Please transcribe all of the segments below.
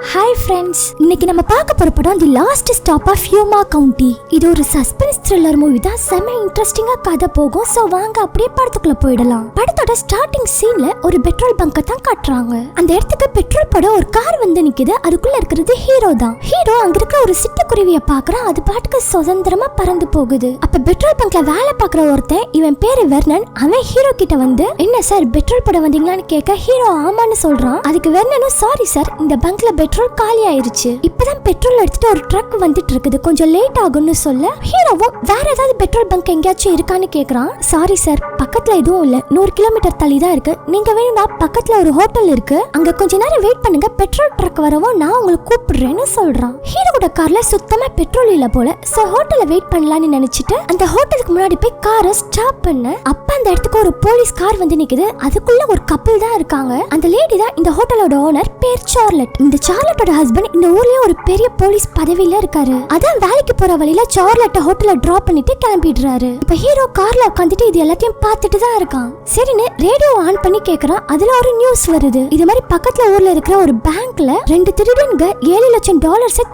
Hi friends, இன்னைக்கு நம்ம பார்க்க போற படம் the last stop of Yuma County. இது ஒரு சஸ்பென்ஸ் த்ரில்லர் மூவி தான். செம இன்ட்ரெஸ்டிங்கா கதை போகும். சோ வாங்க அப்படியே படத்துக்குள்ள போயிடலாம். படத்தோட ஸ்டார்டிங் சீன்ல ஒரு பெட்ரோல் பங்கை தான் காட்டுறாங்க. அந்த இடத்துக்கு பெட்ரோல் போட ஒரு கார் வந்து நிக்குது. அதுக்குள்ள இருக்கிறது ஹீரோ தான். ஹீரோ அங்க இருக்கிற ஒரு சிட்டுக்குருவியை பாக்குறான். அது பாட்டுக்கு சுதந்திரமா பறந்து போகுது. அப்ப பெட்ரோல் பங்க்ல வேலை பாக்குற ஒருத்தன், இவன் பேரு வெர்னன், அவன் ஹீரோ கிட்ட வந்து, என்ன சார் பெட்ரோல் போட வந்தீங்களான்னு கேட்க ஹீரோ ஆமான்னு சொல்றான். அதுக்கு வெர்னனும், சாரி சார், இந்த பங்க்ல பெட்ரோல் காலி ஆயிருச்சு, இப்பதான் பெட்ரோல் எடுத்துட்டு ஒரு ட்ரக் வந்துட்டு இருக்குது, கொஞ்சம் லேட் ஆகும்னு சொல்ல ஹீரோவும் வேற ஏதாவது பெட்ரோல் பங்க் எங்கேயாச்சும் இருக்கான்னு கேக்குறான். சாரி சார், பக்கத்துல எதுவும் இல்ல, 100 கிலோமீட்டர் தள்ளி தான் இருக்கு, நீங்க வேணும்னா பக்கத்துல ஒரு ஹோட்டல் இருக்கு, அங்க கொஞ்ச நேரம் வெயிட் பண்ணுங்க, பெட்ரோல் ட்ரக் வரவும் நான் உங்களை கூப்பிடுறேன்னு சொல்றான். ஹீரோட கார்ல சுத்தமா பெட்ரோல் இல்ல போல. சோ ஹோட்டல்ல வெயிட் பண்ணலாம்னு நினைச்சிட்டு அந்த ஹோட்டலுக்கு முன்னாடி போய் காரை ஸ்டாப் பண்ண அப்ப அந்த இடத்துக்கு ஒரு போலீஸ் கார் வந்து நிக்குது. அதுக்குள்ள ஒரு கப்பிள் தான் இருக்காங்க. அந்த லேடி தான் இந்த ஹோட்டலோட ஓனர், பேர் சார்லட். இந்த சார்லட்டோட ஹஸ்பண்ட் இந்த ஊர்லயே ஒரு பெரிய போலீஸ் பதவியில இருக்காரு. அதான் வேலைக்கு போற வழியில சார்லட்ட ஹோட்டல்ல டிராப் பண்ணிட்டு கிளம்பிடுறாரு. இப்ப ஹீரோ கார்ல உட்காந்துட்டு இது எல்லாத்தையும் பார்த்துட்டு தான் இருக்கான். சரின்னு ரேடியோ ஆன் பண்ணி கேக்குறான். அதுல ஒரு நியூஸ் வருது. இது மாதிரி பக்கத்துல ஊர்ல இருக்கிற ஒரு பேங்க்ல 2 திருடனுங்க $7 லட்சம்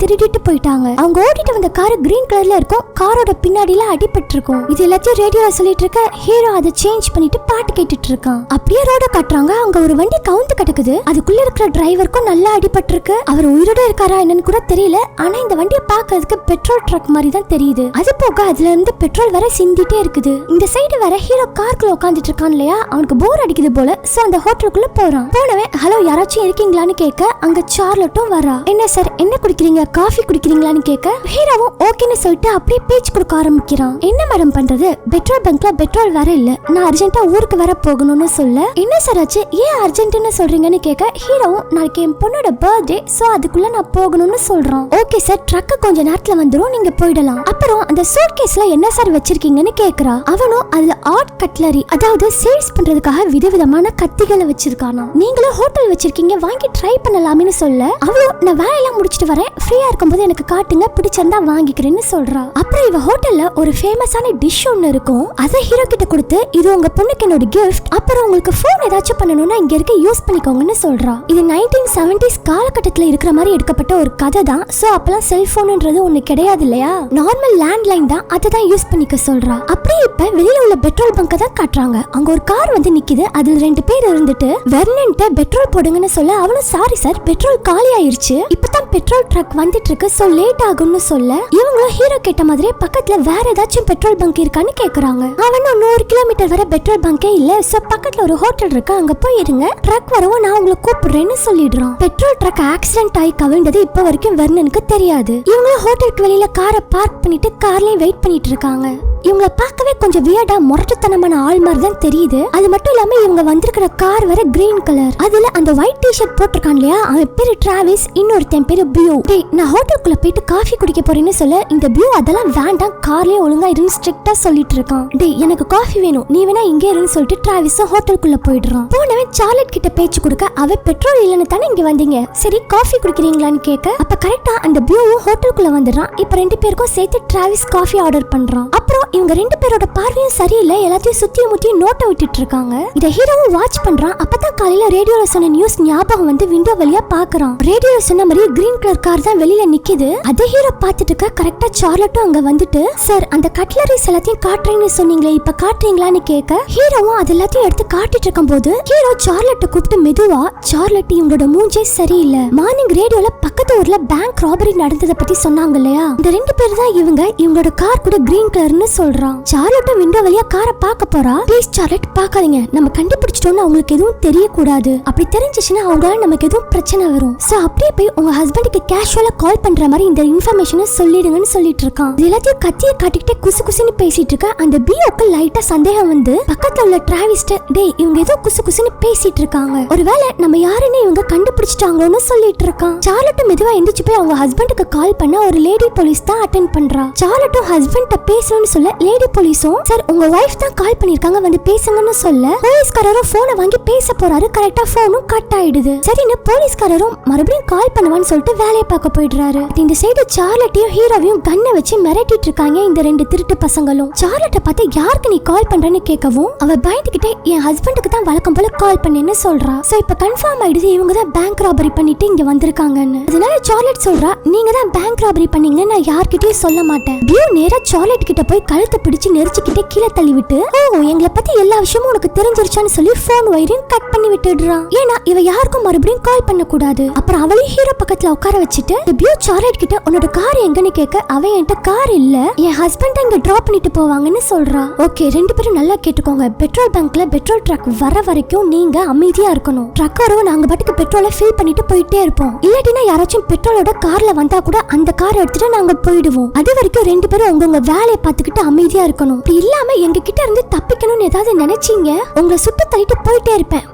திருடிட்டு போயிட்டாங்க. அவங்க ஓடிட்டு வந்த கார் கிரீன் கலர்ல இருக்கும். காரோட பின்னாடில அடிபட்டு இருக்கும். இது எல்லாத்தையும் ரேடியோல சொல்லிட்டு இருக்க ஹீரோ அதை சேஞ்ச் பண்ணிட்டு பாட்டு கேட்டுட்டு இருக்கான். அப்படியே ரோட காட்டுறாங்க. அங்க ஒரு வண்டி கவுந்து கிடக்குது. அதுக்குள்ள இருக்கிற டிரைவருக்கும் நல்லா அடிபட்டு இருக்கு. அவர் உயிரோட இருக்காரா என்னன்னு கூட தெரியல. ஆனா இந்த வண்டியை பாக்குறதுக்கு பெட்ரோல் ட்ரக் மாதிரி தான் தெரியுது. அது போக அதுல இருந்து பெட்ரோல் வர சிந்திட்டே இருக்குது. இந்த சைடு வர ஹீரோ கார்க்குள்ள உட்காந்துட்டு இருக்கான் இல்லையா, அவனுக்கு போர் அடிக்குது போல. சோ அந்த ஹோட்டலுக்குள்ள போறான். போனவன் ஹலோ யாராச்சும் இருக்கீங்களான்னு கேட்க அங்க சார்லட்டும் வரா. என்ன சார், என்ன குடிக்கிறீங்க, காஃபி குடிக்கிறீங்களான்னு கேட்க ஹீரோவும் ஓகேன்னு சொல்லிட்டு அப்படியே பேச்சு கொடுக்க ஆரம்பிக்கிறான். என்ன மேடம் பண்றது, பெட்ரோல் பங்க்ல பெட்ரோல் வர இல்ல, நான் அர்ஜென்ட்டா ஊருக்கு வர போகணும்னு சொல்ல, என்ன சார் ஆச்சு, ஏன் அர்ஜென்ட்னு சொல்றீங்கன்னு கேட்க ஹீரோவும் நாளைக்கு என் பொண்ணோட பர்த்டே, சோ அதுக்குள்ள நான் போகணும்னு சொல்றான். ஓகே சார், ட்ரக் கொஞ்ச நேரத்துல வந்துரும், நீங்க போயிடலாம். அப்புறம் அந்த சூட்கேஸ்ல என்ன சார் வச்சிருக்கீங்கன்னு கேக்குறா. அவனும் அதுல ஆர்ட் கட்லரி, அதாவது சேல்ஸ் பண்றதுக்காக விதவிதமான கத்திகளை வச்சிருக்கானா. நீங்களும் ஹோட்டல் வச்சிருக்கீங்க, வாங்கி ட்ரை பண்ணலாம்னு சொல்ல அவளும் நான் வேலையெல்லாம் முடிச்சிட்டு வரேன், ஃப்ரீயா இருக்கும்போது எனக்கு காட்டுங்க, பிடிச்சிருந்தா வாங்கிக்கிறேன்னு சொல்றா. அப்புறம் இவ ஹோட்டல்ல ஒரு ஃபேமஸான டிஷ் ஒன்னு இருக்கும். அதை ஹீரோ கிட்ட கொடுத்து, இது உங்க பொண்ணுக்கு என்னோட கிஃப்ட், அப்புறம் உங்களுக்கு போன் ஏதாச்சும் பண்ணணும்னா இங்க இருக்க யூஸ் பண்ணிக்கோங்கன்னு சொல்றா. இது 1970s காலகட்டத்துல இருக்கிற மாதிரி எடுக்கப்பட்ட ஒரு கதை தான். சோ அப்பலாம் செல்போன்ன்றது ஒண்ணு கிடையாது இல்லையா, நார்மல் லேண்ட்லைன் தான், அதை தான் யூஸ் பண்ணிக்க சொல்றா. அப்படியே இப்ப வெளியில உள்ள பெட்ரோல் பங்கை தான் காட்டுறாங்க. அங்க ஒரு கார் வந்து நிக்குது. அதுல 2 பேர் இருந்துட்டு வெர்னன்ட்ட பெட்ரோல் போடுங்கன்னு சொல்ல அவனும் சாரி சார், பெட்ரோல் காலி ஆயிருச்சு, இப்பதான் பெட்ரோல் ட்ரக் வந்துட்டு இருக்கு, சோ லேட் ஆகும்னு சொல்ல இவங்களும் ஹீரோ கேட்ட மாதிரி பக்கத்துல வேற ஏதாச்சும் பெட்ரோல் பங்க் இருக்கான்னு கேக்குறாங்க. அவனும் 100 கிலோமீட்டர் வரை பெட்ரோல் பங்கே இல்ல, சோ பக்கத்துல ஒரு ஹோட்டல் இருக்கு, அங்க போய் இருங்க, ட்ரக் வரவும் நான் உங்களை கூப்பிடுறேன்னு சொல்லிடுறான். பெட்ரோல் ட்ரக் ஆக்சிடென்ட் ஆகி கவிழ்ந்தது இப்ப வரைக்கும் வெர்னனுக்கு தெரியாது. இவங்களும் ஹோட்டலுக்கு வெளியில காரை பார்க் பண்ணிட்டு கார்லயே வெயிட் பண்ணிட்டு இருக்காங்க. இவங்களை பார்க்கவே கொஞ்சம் வியர்டா முரட்டுத்தனமான ஆள் மாதிரி தான் தெரியுது. அது மட்டும் இல்லாம இவங்க வந்திருக்கிற கார் வர கிரீன் கலர். அதுல அந்த ஒயிட் டி-ஷர்ட் போட்டிருக்கான் இல்லையா, அவன் பேரு டிராவிஸ், இன்னொருத்தன் பேரு பியூ. டேய், நான் ஹோட்டலுக்குள்ள போயிட்டு காஃபி குடிக்க போறேன்னு சொல்ல இந்த பியூ அதெல்லாம் வேண்டாம், கார்லயே ஒழுங்கா இருந்து ஸ்ட்ரிக்ட்டா சொல்லிட்டு இருக்கான். டேய், எனக்கு காஃபி வேணும், நீ வேணா இங்கே இருன்னு சொல்லிட்டு டிராவிஸ் ஹோட்டலுக்குள்ள போயிடுறான். போனவன் சார்லட் கிட்ட பேச்சு கொடுக்க, அவ பெட்ரோல் இல்லன்னு தானே இங்க வந்தீங்க, சரி காஃபி குடிக்கிறீங்களான்னு கேட்க அப்ப கரெக்டா அந்த பியூவும் ஹோட்டலுக்குள்ள வந்துடுறான். இப்ப 2 பேருக்கும் சேர்த்து டிராவிஸ் காஃபி ஆர்டர் பண்றான். அப்புறம் இவங்க 2 பேரோட பார்வையும் சரியில்லை, எல்லாத்தையும் சுத்தியும் முத்தியும் நோட்ட விட்டுட்டு இருக்காங்க. இத ஹீரோவும் வாட்ச் பண்றான். அப்பதான் காலையில ரேடியோல சொன்ன நியூஸ் ஞாபகம் வந்து விண்டோ வழியா பாக்குறான். ரேடியோல சொன்ன மாதிரி கிரீன் கலர் கார் தான் வெளியில நிக்குது. அதை ஹீரோ பாத்துட்டு இருக்க கரெக்டா சார்லட்டும் அங்க வந்துட்டு, சார் அந்த கட்லரிஸ் எல்லாத்தையும் காட்டுறீங்கன்னு சொன்னீங்களே, இப்ப காட்டுறீங்களான்னு கேட்க ஹீரோவும் அது எல்லாத்தையும் எடுத்து காட்டிட்டு இருக்கும் போது ஹீரோ சார்லட்டை கூப்பிட்டு மெதுவா, சார்லட் இவங்களோட மூஞ்சே சரியில்லை, மார்னிங் ரேடியோல பக்கத்து ஊர்ல பேங்க் ராபரி நடந்ததை பத்தி சொன்னாங்க இல்லையா, இந்த 2 பேர் தான் இவங்களோட கார் கூட கிரீன் கலர்னு சொல்றான். சார்லட்டும் விண்டோ வழியா காரை பார்க்க போறா. ப்ளீஸ் சார்லட் பாக்காதீங்க, நம்ம கண்டுபிடிச்சிட்டோம்னு அவங்களுக்கு எதுவும் தெரியக்கூடாது, அப்படி தெரிஞ்சிச்சுன்னா அவங்களால நமக்கு எதுவும் பிரச்சனை வரும், சோ அப்படியே போய் உங்க ஹஸ்பண்டுக்கு கேஷுவலா கால் பண்ற மாதிரி இந்த இன்ஃபர்மேஷனை சொல்லிடுங்கன்னு சொல்லிட்டு இருக்கான். எல்லாத்தையும் கத்திய காட்டிக்கிட்டே குசு குசுன்னு பேசிட்டு இருக்க அந்த பியோக்கு லைட்டா சந்தேகம் வந்து பக்கத்துல உள்ள டிராவிஸ்ட், டேய் இவங்க ஏதோ குசு குசுன்னு பேசிட்டு இருக்காங்க, ஒருவேளை நம்ம யாருன்னு இவங்க கண்டுபிடிச்சிட்டாங்களோன்னு சொல்லிட்டு இருக்கான். சார்லட் மெதுவா எந்திரிச்சு போய் அவங்க ஹஸ்பண்டுக்கு கால் பண்ண பண்ண ஒரு லேடி போலீஸ் தான் அட்டென்ட் பண்றா. சார்லட்டும் ஹஸ்பண்ட பேசணும்னு சொல்ல லேடி போலீஸும் சார் உங்க வைஃப் தான் கால் பண்ணிருக்காங்க வந்து பேசுங்கன்னு சொல்ல போலீஸ்காரரும் போனை வாங்கி பேச போறாரு. கரெக்டா போனும் கட் ஆயிடுது. சரின்னு போலீஸ்காரரும் மறுபடியும் கால் பண்ணுவான்னு சொல்லிட்டு வேலையை பார்க்க போயிடுறாரு. இந்த சைடு சார்லட்டையும் ஹீரோவையும் கண்ணை வச்சு மிரட்டிட்டு இருக்காங்க இந்த ரெண்டு திருட்டு பசங்களும். சார்லட்டை பார்த்து யாருக்கு நீ கால் பண்றன்னு கேட்கவும் அவ பயந்துகிட்டே என் ஹஸ்பண்டுக்கு தான் வழக்கம் போல கால் பண்ணேன்னு சொல்றா. சோ இப்ப கன்ஃபார்ம் ஆயிடுது இவங்க தான் பேங்க் ராபரி பண்ணிட்டு இங்க வந்திருக்காங்கன்னு. அதனால சார்லட் சொல்றா நீங்க தான் பேங்க் ராபரி பண்ணீங்க நான் யார்கிட்டயும் சொல்ல மாட்டேன். பியூ நேரா சார்லட் கிட்ட போய் கழுத்தை பிடிச்சு நெரிச்சுக்கிட்டே கீழே தள்ளி விட்டு ஓ எங்களை பத்தி எல்லா விஷயமும் உனக்கு தெரிஞ்சிருச்சான்னு சொல்லி போன் வயரையும் கட் பண்ணி விட்டுடுறான். ஏன்னா இவ யாருக்கும் மறுபடியும் கால் பண்ண கூடாது. அப்புறம் அவளையும் ஹீரோ பக்கத்துல உட்கார வச்சுட்டு பியூ சார்லட் கிட்ட உன்னோட கார் எங்கன்னு கேட்க அவ என்கிட்ட கார் இல்ல என் ஹஸ்பண்ட் இங்க டிராப் பண்ணிட்டு போவாங்கன்னு சொல்றா. ஓகே ரெண்டு பேரும் நல்லா கேட்டுக்கோங்க. பெட்ரோல் பங்க்ல பெட்ரோல் ட்ரக் வர வரைக்கும் நீங்க அமைதியா இருக்கணும். ட்ரக் வரவும் நாங்க பாட்டுக்கு பெட்ரோலை ஃபில் பண்ணிட்டு போயிட்டே இருப்போம். இல்லாட்டினா யாராச்சும் பெட்ரோலோட கார்ல வந்தா கூட அந்த கார் எடுத்துட்டு நாங்க போயிடுவோம். அது வரைக்கும் ரெண்டு பேரும் உங்க வேலையை பார்த்துக்கிட்டு அமைதியா இருக்கணும். இப்படி இல்லாம எங்க கிட்ட இருந்து தப்பிக்கணும்னு ஏதாவது நினைச்சீங்க உங்களை சுட்டு தள்ளிட்டு போயிட்டே இருப்பேன்.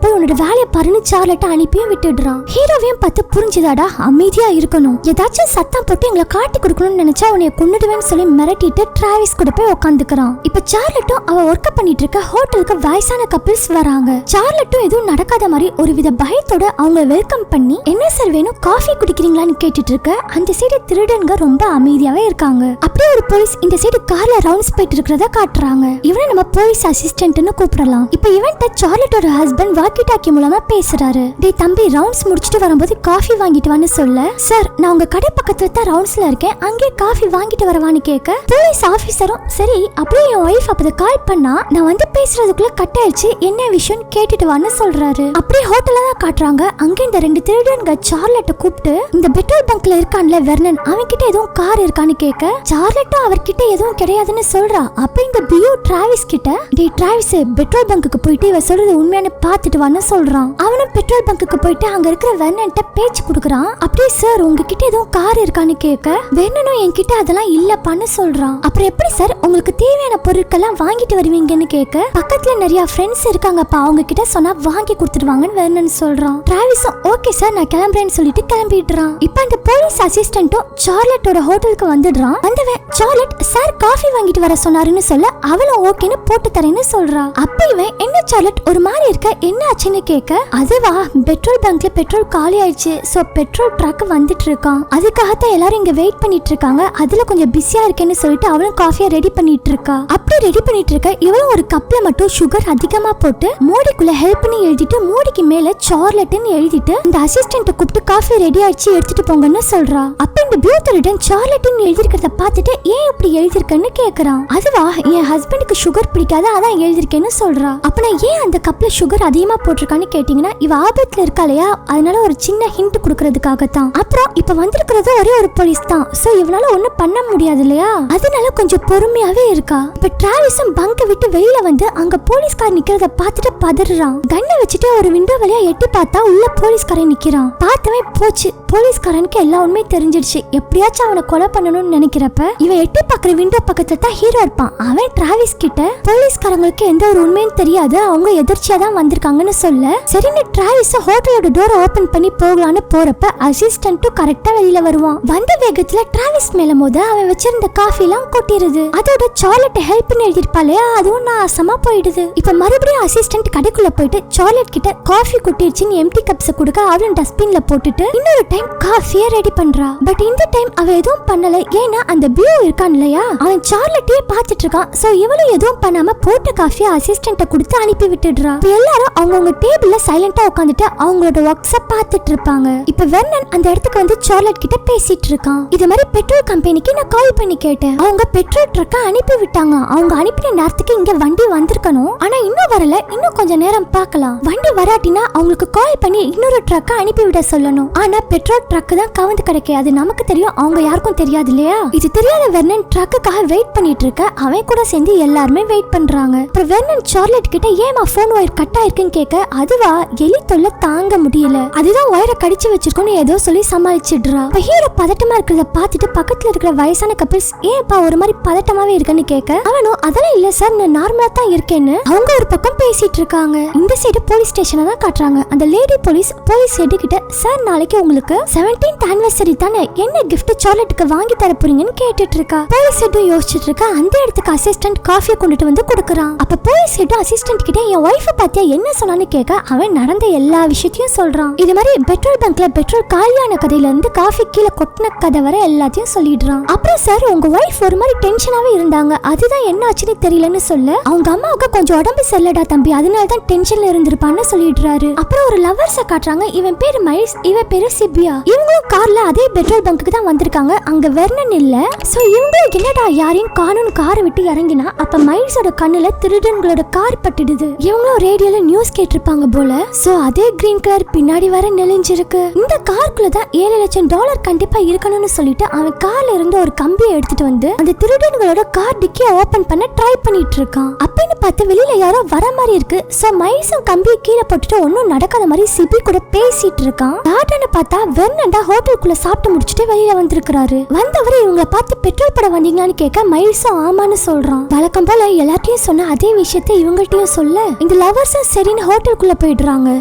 போய் உன்னோட வேலையை பாருன்னு சார்லட்ட அனுப்பியும் விட்டுடுறான். ஹீரோவையும் பார்த்து புரிஞ்சுதாடா அமைதியா இருக்கணும். ஏதாச்சும் சத்தம் போட்டு எங்களை காட்டி கொடுக்கணும்னு நினைச்சா உன்னைய கொன்னுடுவேன்னு சொல்லி மிரட்டிட்டு டிராவிஸ் கூட போய் உட்காந்துக்கிறான். இப்ப சார்லட்டும் அவ ஒர்க் பண்ணிட்டு இருக்க ஹோட்டலுக்கு வயசான கப்பிள்ஸ் வராங்க. சார்லட்டும் எதுவும் நடக்காத மாதிரி ஒரு வித பயத்தோட அவங்க வெல்கம் பண்ணி என்ன சார் வேணும் காஃபி குடிக்கிறீங்களான்னு கேட்டுட்டு இருக்க அந்த சைடு திருடன்க ரொம்ப அமைதியாவே இருக்காங்க. அப்படியே ஒரு போலீஸ் இந்த சைடு கார்ல ரவுண்ட்ஸ் போயிட்டு இருக்கிறத காட்டுறாங்க. இவனை நம்ம போலீஸ் அசிஸ்டன்ட்னு கூப்பிடலாம். இப்ப இவன்ட்ட சார்லட்டோட ஹஸ்பண்ட் வாக்கி டாக்கி மூலமா பேசுறாரு. டேய் தம்பி ரவுண்ட்ஸ் முடிச்சிட்டு வரும்போது காஃபி வாங்கிட்டு வான்னு சொல்ல சார் நான் உங்க கடை பக்கத்துல தான் ரவுண்ட்ஸ்ல இருக்கேன் அங்கே காஃபி வாங்கிட்டு வரவான்னு கேட்க போலீஸ் ஆபீசரும் சரி அப்படியே என் ஒய்ஃப் அப்பத கால் பண்ணா நான் வந்து பேசுறதுக்குள்ள கட் ஆயிடுச்சு என்ன விஷயம் கேட்டுட்டு வான்னு சொல்றாரு. அப்படியே ஹோட்டல்ல தான் காட்டுறாங்க. அங்க இந்த ரெண்டு திருடன்க சார்லட்ட கூப்பிட்டு இந்த பெட்ரோல் பங்க்ல இருக்கான்ல வெர்னன் அவன்கிட்ட எதுவும் கார் இருக்கான்னு கேட்க சார்லட்டும் அவர்கிட்ட எதுவும் கிடையாதுன்னு சொல்றா. அப்ப இந்த பியூ டிராவிஸ் கிட்ட டேய் டிராவிஸ் பெட்ரோல் பங்குக்கு போயிட்டு இவ சொல்றது உண்மையான பாத்துட்டு வான்னு சொல்றான். அவனும் பெட்ரோல் பங்குக்கு போயிட்டு அங்க இருக்கிற வெர்னன்ட்ட பேச்சு கொடுக்கறான். அப்படியே சார் உங்ககிட்ட எதுவும் கார் இருக்கான்னு கேட்க வெர்னனும் என்கிட்ட அதெல்லாம் இல்லப்பான்னு சொல்றான். அப்புறம் எப்படி சார் உங்களுக்கு தேவையான பொருட்கள்லாம் வாங்கிட்டு வருவீங்கன்னு கேட்க பக்கத்துல நிறைய ஃப்ரெண்ட்ஸ் இருக்காங்கப்பா அவங்க கிட்ட சொன்னா வாங்கி கொடுத்துடுவாங்கன்னு வெர்னன் சொல்றான். டிராவிஸும் ஓகே சார் நான் கிளம்புறேன்னு சொல்லிட்டு கிளம்பிடுறான். இப்ப அந்த போலீஸ் அசிஸ்டன்ட்டும் சார்லட்டோட ஹோட்டலுக்கு வந்துடுறான். வந்தவன் சார்லட் சார் காஃபி வாங்கிட்டு வர சொன்னாருன்னு சொல்ல அவளும் ஓகேன்னு போட்டு தரேன்னு சொல்றா. அப்ப இவன் என்ன சார்லட் ஒரு மாதிரி இருக்க என்ன ஆச்சுன்னு கேட்க அதுவா பெட்ரோல் பங்க்ல பெட்ரோல் காலி ஆயிடுச்சு சோ பெட்ரோல் ட்ரக் வந்துட்டு இருக்கான் அதுக்காகத்தான் எல்லாரும் இங்க வெயிட் பண்ணிட்டு இருக்காங்க அதுல கொஞ்சம் பிஸியா இருக்கேன்னு சொல்லிட்டு அவளும் காஃபியை ரெடி பண்ணிட்டு இருக்கா. அப்படி ரெடி பண்ணிட்டு இருக்க இவளும் ஒரு கப்ல மட்டும் சுகர் அதிகமா போட்டு மூடிக்குள்ள ஹெல்ப் பண்ணி எழுதிட்டு மூடிக்கு மேல சார்லட்னு எழுதிட்டு இந்த அசிஸ்டன்ட் கூப்பிட்டு காஃபி ரெடி ஆயிடுச்சு எடுத்துட்டு போங்கன்னு சொல்றா. அப்ப இந்த பியூத்தரிடன் சார்லட்னு எழுதிருக்கிறத பார்த்துட்டு ஏன் இப்படி எழுதிருக்கன்னு கேக்குறான். அதுவா என் ஹஸ்பண்டுக்கு சுகர் பிடிக்காத அதான் எழுதிருக்கேன்னு சொல்றா. அப்ப நான் ஏன் அந்த கப்ல சுகர் அதிகமா போட்டிருக்கான்னு கேட்டீங்கன்னா இவ ஆபத்துல இருக்காளையா அதனால ஒரு சின்ன ஹிண்ட் கொடுக்கறதுக்காகத்தான். அப்புறம் இப்ப வந்திருக்கிறது ஒரே ஒரு போலீஸ் தான் சோ இவனால ஒண்ணும் பண்ண முடியாது இல்லையா அதனால கொஞ்சம் பொறுமையாவே இருக்கா. இப்ப டிராவிஸும் பங்க விட்டு வெளியில வந்து அங்க போலீஸ்கார் நிக்கிறத பார்த்துட்டு பதறான். கண்ணை வச்சுட்டு ஒரு விண்டோ வழியா எட்டி பார்த்தா உள்ள போலீஸ்காரன் நிக்கிறான். பார்த்தவன் போச்சு போலீஸ்காரனுக்கு எல்லா உண்மையும் தெரிஞ்சிடுச்சு. எப்படியாச்சும் அவனை கொலை பண்ணணும்னு நினைக்கிறப்ப இவன் எட்டி பாக்குற விண்டோ பக்கத்துல தான் ஹீரோ இருப்பான். அவன் டிராவிஸ் கிட்ட போலீஸ்காரங்களுக்கு எந்த ஒரு உண்மையும் தெரியாது அவங்க எதிர்ச்சியா தான் வந்திருக்காங்கன்னு சொல்ல சரின்னு டிராவிஸ் ஹோட்டலோட டோரை ஓபன் பண்ணி போகலான்னு போறப்ப அசிஸ்டன்ட்டும் கரெக்டா வெளியில வருவான். வந்த வேகத்துல டிராவிஸ் மேல மோத அவன் வச்சிருந்த காஃபி எல்லாம் கொட்டிடுது. அதோட சார்லட் ஹெல்ப் பண்ணி எழுதிருப்பாளையா அதுவும் நாசமா போயிடுது. இப்ப மறுபடியும் அசிஸ்டன்ட் கடைக்குள்ள போயிட்டு சார்லட் கிட்ட காஃபி கொட்டிடுச்சுன்னு எம்டி கப்ஸ் கொடுக்க அவளும் டஸ்ட்பின்ல போட்டுட்டு இன்னொரு டைம் காஃபியை ரெடி பண்றா. பட் இந்த டைம் அவ எதுவும் பண்ணல ஏன்னா அந்த பியூ இருக்கான் இல்லையா அவன் சார்லட்டையே பாத்துட்டு இருக்கான். சோ இவளும் எதுவும் பண்ணாம போட்ட காஃபியை அசிஸ்டன்ட்ட கொடுத்து அனுப்பி விட்டுடுறா. எல்லாரும் அவங்கவுங்க டேபிள்ல சைலண்டா உட்காந்துட்டு அவங்களோட ஒர்க்ஸ பாத்துட்டு இருப்பாங்க. இப்ப வெர்னன் அந்த இடத்துக்கு வந்து சார்லட் கிட்ட பேசிட்டு இருக்கான். இது மாதிரி பெட்ரோல் கம்பெனிக்கு நான் கால் பண்ணி கேட்டேன். அவங்க பெட்ரோல் ட்ரக்க அனுப்பி விட்டாங்க. அவங்க அனுப்பின நேரத்துக்கு இங்க வண்டி வந்திருக்கணும் ஆனா இன்னும் வரல இன்னும் கொஞ்சம் நேரம் பார்க்கலாம். வண்டி வராட்டினா அவங்களுக்கு கால் பண்ணி இன்னொரு ட்ரக்க அனுப்பி விட சொல்லணும். ஆனா பெட்ரோல் ட்ரக் தான் கவுந்து கிடைக்க அது நமக்கு தெரியும் அவங்க யாருக்கும் தெரியாது இல்லையா. இது தெரியாத வெர்னன் ட்ரக்குக்காக வெயிட் பண்ணிட்டு இருக்க அவன் கூட சேர்ந்து எல்லாருமே வெயிட் பண்றாங்க. அப்புறம் வெர்னன் சார்லட் கிட்ட ஏமா போன் ஒயர் கட் ஆயிருக்குன்னு கேட்க அதுவா எலி தொல்லை தாங்க முடியல அதுதான் ஒயரை கடிச்சு வச்சிருக்கோன்னு ஏதோ சொல்லி சமாளிச்சிடுறா. ஹீரோ பதட்டமா இருக்கிறத பார்த்துட்டு பக்கத்துல இருக்கிற வயசான கப்பிள்ஸ் ஏன்பா ஒரு மாதிரி பதட்டமாவே இருக்குன்னு கேட்க அவனும் அதெல்லாம் இல்ல சார் நான் நார்மலா தான் இருக்கேன்னு அவங்க ஒரு பக்கம் பேசிட்டு இருக்காங்க. இந்த சைடு போலீஸ் ஸ்டேஷனை தான் காட்டுறாங்க. அந்த லேடி போலீஸ் ஹெட் கிட்ட சார் நாளைக்கு உங்களுக்கு 17th anniversary தானே என்ன என்ன கிஃப்ட் சார்லட்டுக்கு வாங்கி தர போறீங்கன்னு கேட்டுட்டு இருக்கா. போலீஸ் ஹெட்டும் யோசிச்சுட்டு இருக்கா. அந்த இடத்துக்கு அசிஸ்டன்ட் காஃபியை கொண்டுட்டு வந்து கொடுக்கறான். அப்ப போலீஸ் ஹெட் அசிஸ்டன்ட் கிட்ட என் ஒய்ஃப பத்தியா என்ன சொன்னான்னு கேட்க அவன் நடந்த எல்லா விஷயத்தையும் சொல்றான். இது மாதிரி பெட்ரோல் பங்க்ல பெட்ரோல் காலியான கதையில இருந்து காஃபி கீழே கொட்டின கதை வரை எல்லாத்தையும் சொல்லிடுறான். அப்புறம் சார் உங்க ஒய்ஃப் ஒரு மாதிரி டென்ஷனாவே இருந்தாங்க, அதுதான் என்ன ஆச்சுன்னு தெரியலன்னு சொல்ல அவங்க அம்மாவுக்கு கொஞ்சம் உடம்பு சரியில்லடா தம்பி, அதனாலதான் டென்ஷன்ல இருந்திருப்பான்னு சொல்லிடுறாரு. அப்புறம் ஒரு லவர்ஸ காட்டுறாங்க. இவன் பேரு மைல்ஸ், இவ பேரு சிபியா. இவங்களும் கார்ல அதே பெட்ரோல் பங்குக்கு தான் வந்திருக்காங்க. அங்க வெர்னன் இல்ல. சோ இவங்களுக்கு என்னடா யாரையும் காணோன்னு காரை விட்டு இறங்கினா அப்ப மைல்ஸோட கண்ணுல திருடன்களோட கார் பட்டுடுது. இவங்களும் ரேடியோல நியூஸ் கேட்டிருப்பாங்க போல. சோ அதே கிரீன் கலர் பின்னாடி வர நெளிஞ்சிருக்கு. இந்த காருக்குள்ள தான் $7 லட்சம் கண்டிப்பா இருக்கணும்னு சொல்லிட்டு அவன் கார்ல இருந்து ஒரு கம்பியை எடுத்துட்டு வந்து அந்த திருடன்களோட கார் டிக்கிய ஓபன் பண்ண ட்ரை பண்ணிட்டு இருக்கான். அப்படின்னு பார்த்து வெளியில யாரோ வர மாதிரி இருக்கு. சோ மைல்ஸும் கம்பியை கீழே போட்டுட்டு ஒன்னும் நடக்காத மாதிரி சிபி கூட பேசிட்டு இருக்கான். டாடான்னு பார்த்தா வெர்னன்டா ஹோட்டலுக்குள்ள சாப்பிட்டு முடிச்சுட்டு வெளியில வந்திருக்காரு. வந்தவரை இவங்களை பார்த்து பெட்ரோல் பட வந்தீங்களான்னு கேட்க மைல்ஸும் ஆமான்னு சொல்றான். வழக்கம் போல எல்லாத்தையும் சொன்ன அதே விஷயத்தை இவங்கள்ட்டையும் சொல்ல இந்த லவர்ஸும் சரின்னு ஹோட்டலுக்குள்ள போயிடுறாங்க.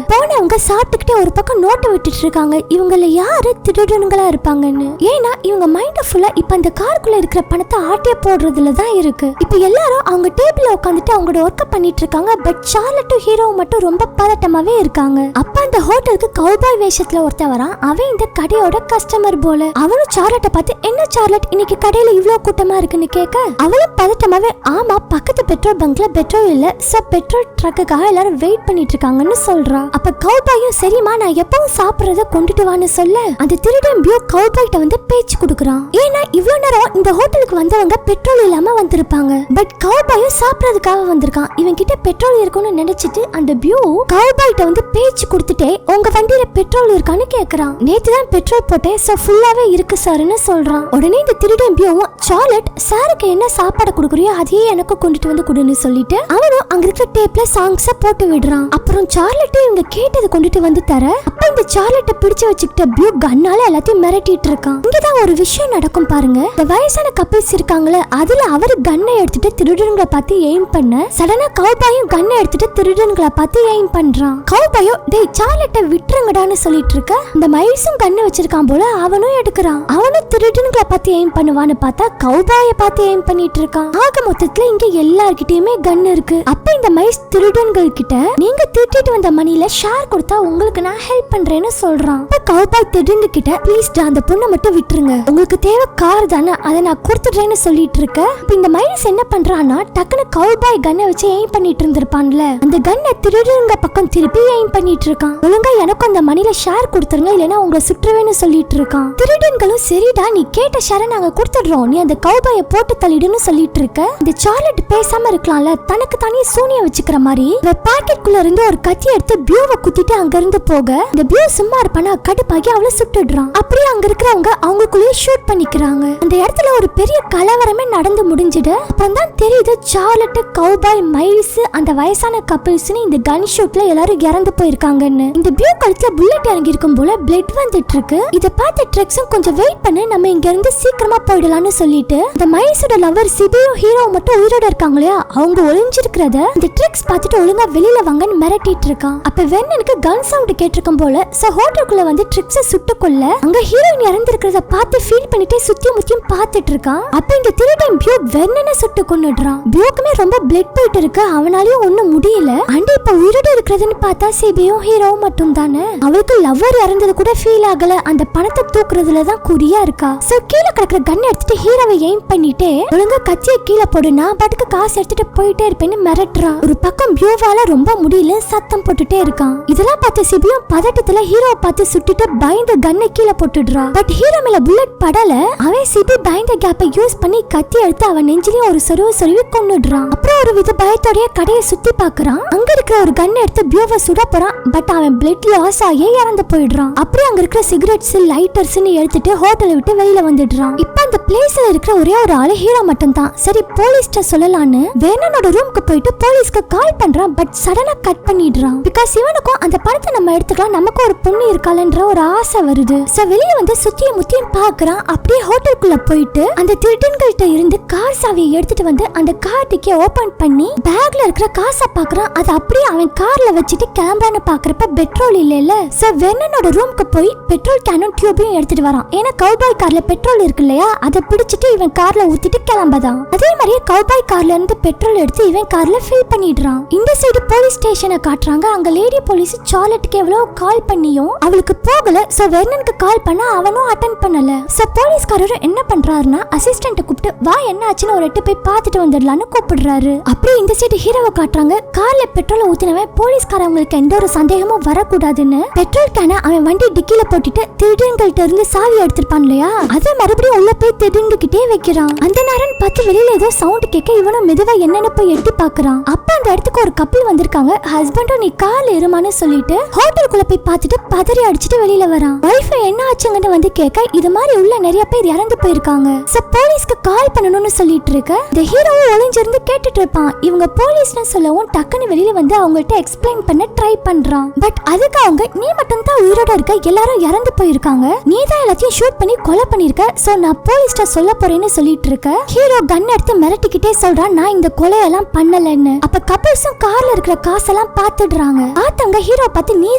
போனவங்க சாப்பிட்டுக்கிட்டே ஒரு பக்கம் நோட்டை விட்டுட்டு இருக்காங்க. இவங்கள யாரு திருடனுங்களா இருப்பாங்கன்னு. ஏன்னா இவங்க மைண்ட் ஃபுல்லா இப்ப அந்த காருக்குள்ள இருக்கிற பணத்தை ஆட்டிய போடுறதுல தான் இருக்கு. இப்ப எல்லாரும் அவங்க டேபிள்ல உட்காந்துட்டு அவங்களோட ஒர்க்க பண்ணிட்டு இருக்காங்க. பட் சார்லட்டும் ஹீரோவும் மட்டும் ரொம்ப பதட்டமாவே இருக்காங்க. அப்ப அந்த ஹோட்டலுக்கு கவுபாய் வேஷத்துல ஒருத்தன் வரான். அவன் இந்த கடையோட கஸ்டமர் போல. அவனும் சார்லட்டை பார்த்து என்ன சார்லட் இன்னைக்கு கடையில இவ்வளவு கூட்டமா இருக்குன்னு கேட்க அவளும் பதட்டமாவே ஆமா பக்கத்து பெட்ரோல் பங்க்ல பெட்ரோல் இல்ல, சோ பெட்ரோல் ட்ரக்குக்காக எல்லாரும் வெயிட் பண்ணிட்டு இருக்காங்கன்னு சொல்றா. அப்ப கவுபாயும் சரிமா நான் எப்பவும் சாப்பிடுறத கொண்டுட்டு வான்னு சொல்ல அந்த திருடன் பியூ கவுபாய்ட்ட வந்து பேச்சு கொடுக்கறான். ஏன்னா இவ்வளவு நேரம் இந்த ஹோட்டலுக்கு வந்தவங்க பெட்ரோல் இல்லாம வந்திருப்பாங்க. பட் கவுபாயும் சாப்பிடுறதுக்காக வந்திருக்கான். இவன் கிட்ட பெட்ரோல் இருக்கும்னு நினைச்சிட்டு அந்த பியூ கவுபாய்ட்ட வந்து பேச்சு கொடுத்துட்டே உங்க வண்டியில பெட்ரோல் இருக்கான்னு கேக்குறான். நேத்து தான் பெட்ரோல் போட்டேன், சோ ஃபுல்லாவே இருக்கு சார்னு சொல்றான். உடனே இந்த திருடன் பியூவும் சார்லட் சாருக்கு என்ன சாப்பாடு கொடுக்குறியோ அதையே எனக்கு கொண்டுட்டு வந்து கொடுன்னு சொல்லிட்டு அவனும் அங்க இருக்கிற டேப்ல சாங்ஸ போட்டு விடுறான். அப்புறம் சார்லட் இவங்க கேட்டது கொண்டுட்டு வந்து தர அப்ப இந்த சார்லட்டை பிடிச்சு வச்சுக்கிட்ட பியூ கன்னால எல்லாத்தையும் மிரட்டிட்டு இருக்கான். இங்கதான் ஒரு விஷயம் நடக்கும் பாருங்க. இந்த வயசான கப்பிள்ஸ் இருக்காங்களே அதுல அவரு கன்னை எடுத்துட்டு திருடன்களை பார்த்து எய்ம் பண்ண சடனா கவுபாயும் கன்னை எடுத்துட்டு திருடன்களை பார்த்து எய்ம் பண்றான். கவுபாயோ டேய் சார்லட்டை விட்டுருங்கடான்னு சொல்லிட்டு இருக்க இந்த மைல்ஸும் கண்ணு வச்சிருக்கான் போல அவனும் எடுக்கிறான். அவனும் திருடன்களை பார்த்து எய்ம் பண்ணுவான்னு பார்த்தா கவுபாயை பார்த்து எய்ம் பண்ணிட்டு இருக்கான். ஆக மொத்தத்துல இங்க எல்லார்கிட்டயுமே கன் இருக்கு. அப்ப இந்த மைல்ஸ் திருடன்கள் கிட்ட நீங்க திருட்டிட்டு வந்த மணில ஷேர் கொடுத்தா உங்களுக்கு நான் ஹெல்ப் பண்றேன்னு சொல்றான். அப்ப கவுபாய் திருடன் கிட்ட ப்ளீஸ் அந்த பொண்ணை மட்டும் விட்டுருங்க, உங்களுக்கு தேவை கார் தானே அதை நான் கொடுத்துடுறேன்னு சொல்லிட்டு இருக்க. இப்ப இந்த மைல்ஸ் என்ன பண்றான்னா டக்குனு கவுபாய் கன்னை வச்சு எய்ம் பண்ணிட்டு இருந்திருப்பான்ல அந்த கன்னை திருடங்க பக்கம் திருப்பி எய்ம் பண்ணிட்டு இருக்கான். ஒழுங்கா எனக்கும் அந்த மணில ஷேர் கொடுத்துருங்க இல்லைன்னா உங்களை சுற்றுவேன்னு சொல்லிட்டு இருக்கான். திருடன்களும் சரிடா நீ கேட்ட ஷேரை நாங்க கொடுத்துடுறோம், நீ அந்த கவுபாயை போட்டு தள்ளிடுன்னு சொல்லிட்டு இருக்க. இந்த சார்லட் பேசாம இருக்கலாம்ல, தனக்கு தானே சூனியம் வச்சுக்கிற மாதிரி பாக்கெட்குள்ள இருந்து ஒரு கத்தி எடுத்து பியூவை குத்திட்டு அங்க இருந்து போக இந்த பியூ சும்மா இருப்பானா கடுப்பாகி அவளை சுட்டுடுறான். அப்படியே அங்க இருக்கிறவங்க அவங்களுக்குள்ளேயே ஷூட் பண்ணிக்கிறாங்க. அந்த இடத்துல ஒரு பெரிய கலவரமே நடந்து முடிஞ்சிடு. அப்புறம் தான் தெரியுது சார்லட் கவுபாய் மைல்ஸ் அந்த வயசான கப்பிள்ஸ்னு இந்த கன் ஷூட்ல எல்லாரும் இறந்து போயிருக்காங்கன்னு. இந்த பியூ கழுத்துல புல்லட் இறங்கி இருக்கும் போல பிளட் வந்துட்டு இருக்கு. இத பார்த்து ட்ரெக்ஸும் கொஞ்சம் வெயிட் பண்ணு நம்ம இங்க இருந்து சீக்கிரமா போயிடலாம்னு சொல்லிட்டு இந்த மைல்ஸோட லவர் சிபியும் ஹீரோ மட்டும் உயிரோட இருக்காங்களே அவங்க ஒளிஞ்சிருக்கிறத இந்த ட்ரெக்ஸ் பார்த்துட்டு ஒழுங்கா வெளியில வாங்கன்னு மிரட்டிட்டு இருக்கான். அப்ப வெர்னனுக்கு கன் சவுண்ட் கேட்டிருக்கும் போல சோ ஹோட்டலுக்குள்ள வந்து ட்ரெக்ஸை சுட்டு கொல்ல அங்க ஹீரோயின் இறந்திருக்கிறத பார்த்து ஃபீல் பண்ணிட்டே சுத்தி முத்தியும் பார்த்துட்டு இருக்கான். அப்ப இந்த திருடன் பியூ வெர்னனை சுட்டு கொன்னுடுறான். பியூக்குமே ரொம்ப பிளட் போயிட்டு இருக்கு, அவனாலயும் ஒண்ணும் முடியல. அண்ட் இப்ப உயிரோட இருக்கிறதுன்னு பார்த்தா சிபியும் ஹீரோ மட்டும் தானே. அவளுக்கு லவர் இறந்தது கூட ஃபீல் ஆகல, அந்த பணத்தை தூக்குறதுல தான் குறியா இருக்கா. சோ கீழே கிடக்குற கன் எடுத்துட்டு ஹீரோவை எய்ம் பண்ணிட்டே ஒழுங்கா கத்தியை கீழே போடு நான் பாட்டுக்கு காசு எடுத்துட்டு போயிட்டே இருப்பேன்னு மிரட்டுறான். ஒரு பக்கம் பியூவால ரொம்ப முடியல சத்தம் போட்டுட்டே இருக்கான். இதெல்லாம் பார்த்து சிபியும் பதட்டத்துல ஹீரோவை பார்த்து சுட்டுட்டு பயந்து கன்னை கீழே போட்டுடுறா. பட் ஹீரோ மேல புல்லட் படல, அவன் சிபி பயந்த கேப்பை யூஸ் பண்ணி கத்தி எடுத்து அவன் நெஞ்சிலேயே ஒரு சொருவி கொன்னுடுறான். அப்புறம் ஒரு வித பயத்தோடய கடையை சுத்தி பாக்குறான். அங்க இருக்கிற ஒரு கன் எடுத்து பியூவை சுட போறான். பட் அவன் பிளட் லாஸ் ஆகி இறந்து போயிடுறான். அப்படியே அங்க இருக்கிற சிகரெட்ஸ் லைட்டர்ஸ்னு எடுத்துட்டு ஹோட்டலை விட்டு வெளியில வந்துடுறான். இப்ப அந்த பிளேஸ்ல இருக்கிற ஒரே ஒரு ஆளு ஹீரோ மட்டும் தான். சரி போலீஸ்ட்ட சொல்லலான்னு வேணனோட ரூமுக்கு போயிட்டு போலீஸ்க்கு கால் பண்றான். பட் சடனா கட் பண்ணிடுறான். பிகாஸ் இவனுக்கும் அந்த பணத்தை நம்ம எடுத்துக்கலாம், நமக்கு ஒரு பொண்ணு இருக்காலன்ற ஒரு ஆசை வருது. சோ வெளியே வந்து வந்து சுத்தியும் முத்தியும் பாக்குறான். அப்படியே ஹோட்டலுக்குள்ள போயிட்டு அந்த திருடன்கள்ட்ட இருந்து கார் சாவியை எடுத்துட்டு வந்து அந்த கார் டிக்கியை ஓபன் பண்ணி பேக்ல இருக்கிற காசை பாக்குறான். அது அப்படியே அவன் கார்ல வச்சுட்டு கிளம்புறான்னு பாக்குறப்ப பெட்ரோல் இல்ல. சோ வெர்னனோட ரூமுக்கு போய் பெட்ரோல் கேனும் டியூபையும் எடுத்துட்டு வரான். ஏன்னா கவுபாய் கார்ல பெட்ரோல் இருக்கு இல்லையா, அதை பிடிச்சிட்டு இவன் கார்ல ஊத்திட்டு கிளம்பதான். அதே மாதிரியே கவுபாய் கார்ல இருந்து பெட்ரோல் எடுத்து இவன் கார்ல ஃபில் பண்ணிடுறான். இந்த சைடு போலீஸ் ஸ்டேஷனை காட்டுறாங்க. அங்க லேடி போலீஸ் சார்லட்டுக்கு எவ்வளவு கால் பண்ணியும் அவளுக்கு போகல. சோ வெர்னனுக்கு கால் பண்ண அவனும் அட்டெண்ட் பண்ணல. சோ போலீஸ்காரர் என்ன பண்றாருன்னா அசிஸ்டன்ட் கூப்பிட்டு வா என்ன ஆச்சுன்னு ஒரு எட்டு போய் பார்த்துட்டு வந்துடலான்னு கூப்பிடுறாரு. அப்படியே இந்த சைடு ஹீரோவை காட்டுறாங்க. கார்ல பெட்ரோல் ஊத்தினவன் போலீஸ்காரங்களுக்கு எந்த ஒரு சந்தேகமும் வரக்கூடாதுன்னு பெட்ரோல் கேனை அவன் வண்டி டிக்கில போட்டுட்டு திருடன்கள்ட்ட இருந்து சாவி எடுத்திருப்பான் இல்லையா, அதை மறுபடியும் உள்ள போய் திருடுகிட்டே வைக்கிறான். அந்த நேரம் பார்த்து வெளியில ஏதோ சவுண்ட் கேட்க இவனும் மெதுவா என்னன்னு போய் எட்டி பாக்குறான். அப்ப அந்த இடத்துக்கு ஒரு கப்பல் வந்திருக்காங்க. ஹஸ்பண்டும் நீ கார்ல இருமான்னு சொல்லிட்டு ஹோட்டலுக்குள்ள போய் பார்த்துட்டு பதறி அடிச்சுட்டு வெளியில வரான். வைஃப் என்ன ஆச்சுங்கன்னு வந்து கேட்க இது மாதிரி உள்ள நிறைய பேர் இறந்து போயிருக்காங்க. சோ போலீஸ்க்கு கால் பண்ணணும்னு சொல்லிட்டு இருக்க இந்த ஹீரோவும் ஒளிஞ்சிருந்து கேட்டுட்டு இருப்பான். இவங்க போலீஸ்னு சொல்லவும் டக்குன்னு வெளியில வந்து அவங்கள்ட்ட எக்ஸ்பிளைன் பண்ண ட்ரை பண்றான். பட் அதுக்கு அவங்க நீ மட்டும் தான் உயிரோட இருக்க, எல்லாரும் இறந்து போயிருக்காங்க, நீ தான் எல்லாத்தையும் ஷூட் பண்ணி கொலை பண்ணிருக்க, சோ நான் போலீஸ்ட சொல்ல போறேன்னு சொல்லிட்டு இருக்க ஹீரோ கன் எடுத்து மிரட்டிக்கிட்டே சொல்றான் நான் இந்த கொலையெல்லாம் பண்ணலன்னு. அப்ப கப்பல்ஸும் கார்ல இருக்கிற காசெல்லாம் பாத்துடுறாங்க. ஆத்தவங்க ஹீரோ பார்த்து நீ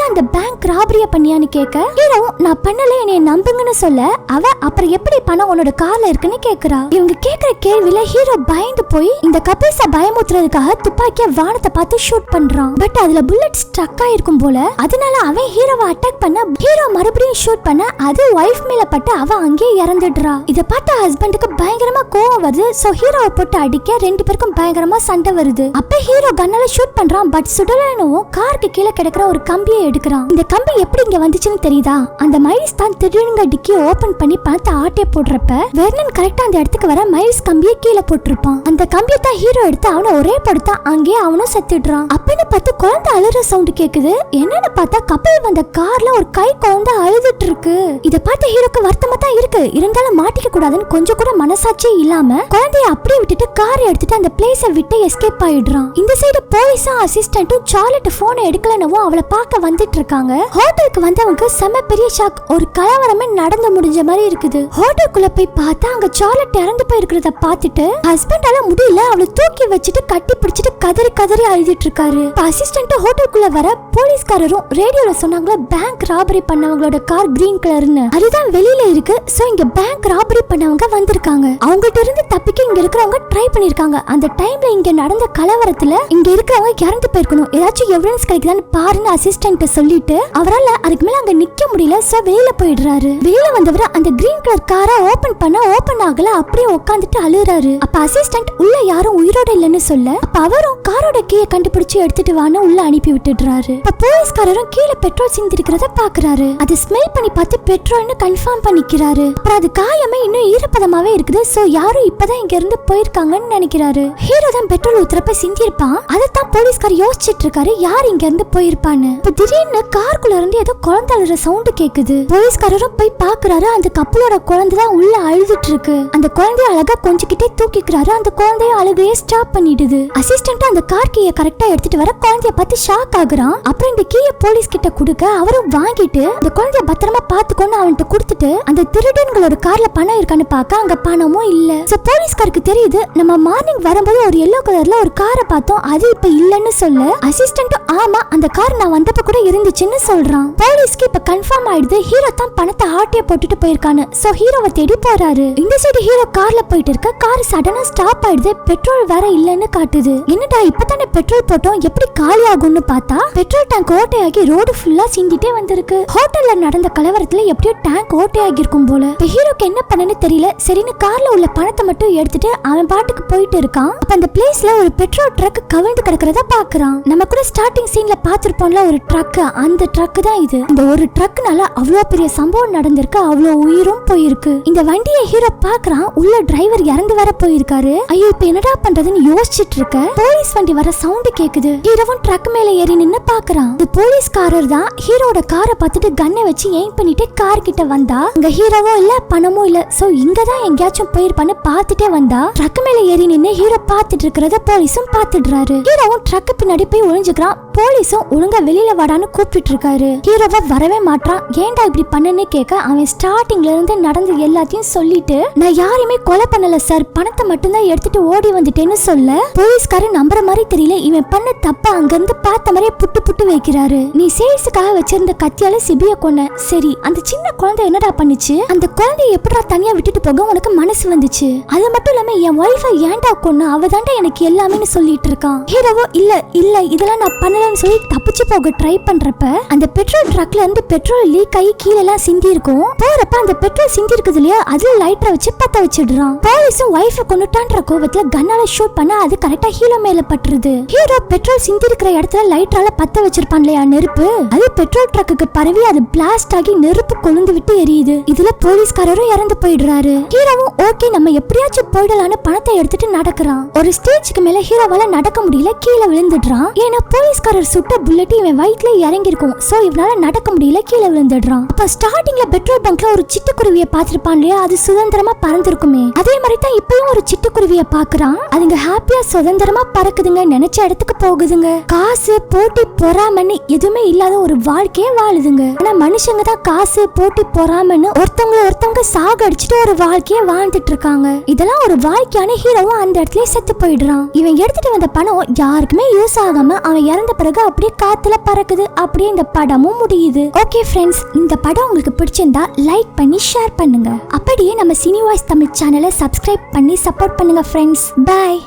தான் இந்த பேங்க் ராபரிய பண்ணியான்னு கேட்க ஹீரோவும் நான் பண்ணல என்னைய நம்புங்கன்னு சொல்ல அவ அப்புறம் எப்படி பணம் உன்னோட கார்ல இருக்குன்னு கேக்குறா. இவங்க கேக்குற கேள்வியில ஹீரோ பயந்து போய் இந்த கப்பல்ஸ பயமுத்துறதுக்காக துப்பாக்கிய வானத்தை பார்த்து ஷூட் பண்றான். பட் அதுல புல்லட் ஸ்டக் ஆயிருக்கும் போல, அதனால அவன் ஹீரோவை அட்டாக் பண்ண ஹீரோ மறுபடியும் ஷூட் பண்ண அது வைஃப் மேல பட்டு அவ அங்கேயே இறந்துடுறா. இத பார்த்த ஹஸ்பண்டுக்கு பயங்கரமா கோவம் வருது. சோ ஹீரோவை போட்டு அடிக்க ரெண்டு பேருக்கும் பயங்கரமா சண்டை வருது. அப்ப ஹீரோ கன்னால ஷூட் பண்றான். பட் சுடலனும் காருக்கு கீழே கிடக்குற ஒரு கம்பியை எடுக்கிறான். இந்த கம்பி எப்படி இங்க வந்துச்சுன்னு தெரியுதா, அந்த மைல்ஸ் தான் திருடுங்க டிக்கி ஓபன் பண்ணி பணத்தை ஆட்டே போடுறப்ப வெர்னன் கரெக்டா அந்த இடத்துக்கு வர மைல்ஸ் கம்பியை கீழே போட்டிருப்பான். அந்த கம்பியை தான் ஹீரோ எடுத்து அவனை ஒரே படுத்தா அங்கேயே அவனும் செத்துடுறான். அப்பன்னு பார்த்து குழந்தை அழுற சவுண்ட் கேக்குது. என்னன்னு பார்த்தா கப்பல் வந்த கார்ல ஒரு கை குழந்தை அழுதுட்டு இருக்கு. இத பார்த்த ஹீரோக்கு வருத்தமா தான் இருக்கு. இருந்தாலும் மாட்டிக்க கூடாதுன்னு கொஞ்சம் கூட மனசாட்சி இல்லாம குழந்தைய அப்படியே விட்டுட்டு காரை எடுத்துட்டு அந்த பிளேஸை விட்டு எஸ்கேப் ஆயிடுறான். இந்த சைடு போலீஸும் அசிஸ்டன்ட்டும் சார்லட் போனை எடுக்கலனவும் அவளை பார்க்க வந்துட்டு இருக்காங்க. ஹோட்டலுக்கு வந்தவங்க செம பெரிய ஷாக். ஒரு கலவரமே நடந்து முடிஞ்ச மாதிரி இருக்குது. ஹோட்டலுக்குள்ள போய் பார்த்தா அங்க சார்லட் இறந்து போயிருக்கிறத பார்த்துட்டு ஹஸ்பண்டால முடியல அவளை தூக்கி வச்சுட்டு கட்டி பிடிச்சிட்டு கதறி கதறி அழுதிட்டு இருக்காரு. அசிஸ்டன்ட் ஹோட்டலுக்குள்ள வர போலீஸ்காரரும் ரேடியோல சொன்னாங்களா பேங்க் ராபரி பண்ணவங்களோட கார் கிரீன் கலர்னு, அதுதான் வெளியில இருக்கு. சோ இங்க பேங்க் ராபரி பண்ணவங்க வந்திருக்காங்க. அவங்ககிட்ட இருந்து தப்பிக்க இங்க இருக்கிறவங்க ட்ரை பண்ணிருக்காங்க. அந்த டைம்ல இங்க நடந்த கலவரத்துல இங்க இருக்கிறவங்க இறந்து போயிருக்கணும், ஏதாச்சும் எவிடன்ஸ் கிடைக்குதான்னு பாருன்னு அசிஸ்டன்ட் சொல்லிட்டு அவரால் அதுக்கு மேல அங்க நிக்க முடியல. சோ வெளியில போயிடுறாரு. வெளியில வந்தவர அந்த கிரீன் கலர் காரை ஓபன் பண்ண ஓபன் ஆகல, அப்படியே உட்காந்துட்டு அழுறாரு. அப்ப அசிஸ்டன்ட் உள்ள யாரும் உயிரோட இல்லன்னு சொல்ல அப்ப அவரும் காரோட கீயை கண்டுபிடிச்சு எடுத்துட்டு வான்னு உள்ள அனுப்பி விட்டுடுறாரு. அப்ப போலீஸ்காரரும் கீழே பெட்ரோல் சிந்தி இருக்கிறத பாக்குறாரு. அது ஸ்மெல் பண்ணி பார்த்து பெட்ரோல்னு கன்ஃபார்ம் பண்ணிக்கிறாரு. அப்புறம் அது காயமே இன்னும் ஈரப்பதமாவே இருக்குது. சோ யாரும் இப்பதான் இங்க இருந்து போயிருக்காங்கன்னு நினைக்கிறாரு. ஹீரோ தான் பெட்ரோல் ஊத்துறப்ப சிந்தி இருப்பான். அதைத்தான் போலீஸ்கார் யோசிச்சுட்டு இருக்காரு யார் இங்க இருந்து போயிருப்பான்னு. இப்ப திடீர்னு காருக்குள்ள இருந்து ஏதோ குழந்தை அழுற சவுண்ட் கேக்குது. போலீஸ்காரரும் போய் பாக்குறாரு. அந்த கப்பலோட குழந்தை தான் உள்ள அழுதுட்டு இருக்கு. அந்த குழந்தைய அழகா கொஞ்சிக்கிட்டே தூக்கிக்கிறாரு. அந்த குழந்தைய அழுகையே ஸ்டாப் பண்ணிடுது. அசிஸ்டன்ட் அந்த கார் கீயை கரெக்டா எடுத்துட்டு வர குழந்தைய பார்த்து ஷாக் ஆகுறான். அப்புறம் இந்த கீயை போலீஸ் கிட்ட கொடுக்க அவரும் வாங்கிட்டு இந்த குழந்தைய பத்திரமா பாத்துக்கொண்டு அவன்கிட்ட கொடுத்துட்டு அந்த திருடன்களோட கார்ல பணம் இருக்கான்னு பார்க்க அங்க பணமும் இல்ல. சோ போலீஸ்காருக்கு தெரியுது நம்ம மார்னிங் வரும்போது ஒரு எல்லோ கலர்ல ஒரு காரை பார்த்தோம், அது இப்ப இல்லன்னு சொல்ல அசிஸ்டன்ட்டும் ஆமா அந்த கார் நான் வந்தப்ப கூட இருந்துச்சுன்னு சொல்றான். போலீஸ்க்கு இப்ப கன்ஃபார்ம் ஆயிடுது ஹீரோ தான் பணத்தை ஆட்டிய போட்டுட்டு போயிருக்கான்னு. சோ ஹீரோவை தேடி போறாரு. இந்த சைடு ஹீரோ கார்ல போயிட்டு இருக்க கார் சடனா ஸ்டாப் ஆயிடுது. பெட்ரோல் வேற இல்லன்னு காட்டுது. என்னடா இப்பதானே பெட்ரோல் போட்டோம் எப்படி காலி ஆகும்னு பார்த்தா பெட்ரோல் டேங்க் ஓட்டையாகி ரோடு ஃபுல்லா சிந்திட்டே வந்திருக்கு. ஹோட்டல்ல நடந்த கலவரத்துல எப்படியோ டேங்க் ஓட்டையாகி இருக்கும் போல. இப்ப ஹீரோக்கு என்ன பண்ணனு தெரியல. சரின்னு கார்ல உள்ள பணத்தை மட்டும் எடுத்துட்டு அவன் பாட்டுக்கு போயிட்டு இருக்கான். அப்ப அந்த பிளேஸ்ல ஒரு பெட்ரோல் ட்ரக் கவிழ்ந்து கிடக்கிறத பாக்குறான். நம்ம கூட ஸ்டார்டிங் சீன்ல பாத்துருப்போம்ல ஒரு ட்ரக், அந்த ட்ரக் தான் இது. இந்த ஒரு ட்ரக்னால அவ்வளவு பெரிய சம்பவம் நடந்திருக்கு, அவ்வளவு உயிரும் போயிருக்கு. இந்த வண்டியை ஹீரோ பாக்குறான். உள்ள டிரைவர் இறந்து வர போயிருக்காரு. ஐயோ இப்ப என்னடா பண்றதுன்னு யோசிச்சுட்டு இருக்க போலீஸ் வண்டி வர சவுண்ட் கேக்குது. ஹீரோவும் ட்ரக் மேல ஏறி நின்னு பாக்குறான். இந்த போலீஸ்காரர் தான் ஹீரோட காரை பார்த்துட்டு கன்னை வச்சு எய்ம் பண்ணிட்டு கார் கிட்ட வந்தா அங்க ஹீரோவும் இல்ல பணமும் இல்ல. சோ இங்கதான் எங்கேயாச்சும் போயிருப்பான்னு பாத்துட்டே வந்தா ட்ரக் மேல ஏறி நின்னு ஹீரோ பாத்துட்டு இருக்கிறத போலீஸும் பாத்துடுறாரு. ஹீரோவும் ட்ரக் பின்னாடி போய் ஒளிஞ்சுக்கிறான். போலீஸும் ஒழுங்கா வெளியில வாடான்னு கூப்பிட்டு இருக்காரு. ஹீரோவா வரவே மாட்டான். ஏன்டா இப்படி பண்ணன்னு கேட்க அவன் ஸ்டார்ட் ஸ்டார்டிங்ல இருந்து நடந்து எல்லாத்தையும் சொல்லிட்டு நான் யாரையுமே கொலை பண்ணல சார், பணத்தை மட்டும்தான் எடுத்துட்டு ஓடி வந்துட்டேன்னு சொல்ல போலீஸ்காரர் நம்புற மாதிரி தெரியல. இவன் பண்ண தப்ப அங்கிருந்து பார்த்த மாதிரியே புட்டு புட்டு வைக்கிறாரு. நீ சேல்ஸுக்காக வச்சிருந்த கத்தியால சிபிய கொன்ன, சரி அந்த சின்ன குழந்தை என்னடா பண்ணுச்சு? அந்த குழந்தைய எப்படா தனியா விட்டுட்டு போக உனக்கு மனசு வந்துச்சு? அது மட்டும் இல்லாம என் ஒய்ஃபை ஏன்டா கொன்ன, அவதாண்டா எனக்கு எல்லாமே சொல்லிட்டு இருக்கான். ஹீரோவோ இல்ல இல்ல இதெல்லாம் நான் பண்ணலன்னு சொல்லி தப்பிச்சு போக ட்ரை பண்றப்ப அந்த பெட்ரோல் ட்ரக்ல இருந்து பெட்ரோல் லீக் ஆகி கீழே எல்லாம் சிந்தி இருக்கும். போறப்ப அந்த பெட்ரோல் சிந்தி இருக்குது இல்லையா, அதுல லைட்டரை வச்சு பத்த வச்சிடுறான். போலீஸும் ஒய்ஃபை கொண்டுட்டான்ற கோபத்துல கன்னால ஷூட் பண்ண அது கரெக்டா ஹீரோ மேல பட்டுருது. ஹீரோ பெட்ரோல் சிந்தி இருக்கிற இடத்துல லைட்டரால பத்த வச்சிருப்பான் இல்லையா நெருப்பு, அது பெட்ரோல் ட்ரக்குக்கு பரவி அது பிளாஸ்ட் ஆகி நெருப்பு கொழுந்து விட்டு எரியுது. இதுல போலீஸ்காரரும் இறந்து போயிடுறாரு. ஹீரோவும் ஓகே நம்ம எப்படியாச்சும் போயிடலான்னு பணத்தை எடுத்துட்டு நடக்கிறான். ஒரு ஸ்டேஜுக்கு மேல ஹீரோவால நடக்க முடியல, கீழே விழுந்துடுறான். ஏன்னா போலீஸ்காரர் சுட்ட புல்லட் இவன் வயிற்றுல இறங்கி இருக்கும். சோ இவனால நடக்க முடியல, கீழே விழுந்துடுறான். அப்ப ஸ்டார்டிங்ல பெட்ரோல் பங்க்ல ஒரு சிட்டுக்குருவியை பார்த்திருப்பான் இல்லையா, அது சுதந்திரமா பறந்துருக்குமே. அதே மாதிரி தான் இப்பயும் ஒரு சிட்டுக்குருவியை பாக்குறான். அதுங்க ஹாப்பியா சுதந்திரமா பறக்குதுங்க, நினைச்ச இடத்துக்கு போகுதுங்க. காசு போட்டி பொறாமன்னு எதுவுமே இல்லாத ஒரு வாழ்க்கையே வாழுதுங்க. ஆனா மனுஷங்க தான் காசு போட்டி பொறாமன்னு ஒருத்தவங்க சாக அடிச்சுட்டு ஒரு வாழ்க்கையை வாழ்ந்துட்டு இருக்காங்க. இதெல்லாம் ஒரு வாழ்க்கையான ஹீரோவும் அந்த இடத்துல செத்து போயிடுறான். இவன் எடுத்துட்டு வந்த பணம் யாருக்குமே யூஸ் ஆகாம அவன் இறந்த பிறகு அப்படியே காத்துல பறக்குது. அப்படியே இந்த படமும் முடியுது. ஓகே ஃப்ரெண்ட்ஸ், இந்த படம் உங்களுக்கு பிடிச்சிருந்தா லைக் பண்ணி ஷேர் பண்ணுங்க. அப்படியே நம்ம சினி வாய்ஸ் தமிழ் சேனலை சப்ஸ்கிரைப் பண்ணி சப்போர்ட் பண்ணுங்க ஃப்ரெண்ட்ஸ். பை.